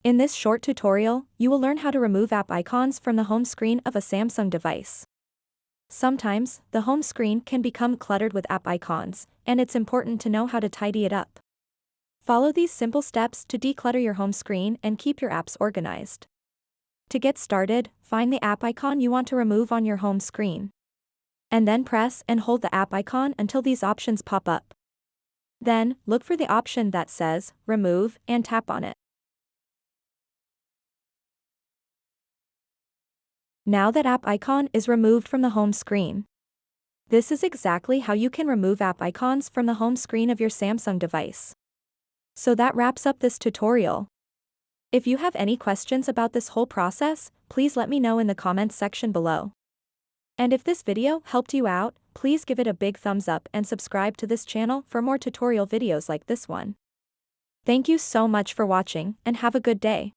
In this short tutorial, you will learn how to remove app icons from the home screen of a Samsung device. Sometimes, the home screen can become cluttered with app icons, and it's important to know how to tidy it up. Follow these simple steps to declutter your home screen and keep your apps organized. To get started, find the app icon you want to remove on your home screen. And then press and hold the app icon until these options pop up. Then, look for the option that says, Remove, and tap on it. Now that app icon is removed from the home screen. This is exactly how you can remove app icons from the home screen of your Samsung device. So that wraps up this tutorial. If you have any questions about this whole process, please let me know in the comments section below. And if this video helped you out, please give it a big thumbs up and subscribe to this channel for more tutorial videos like this one. Thank you so much for watching and have a good day.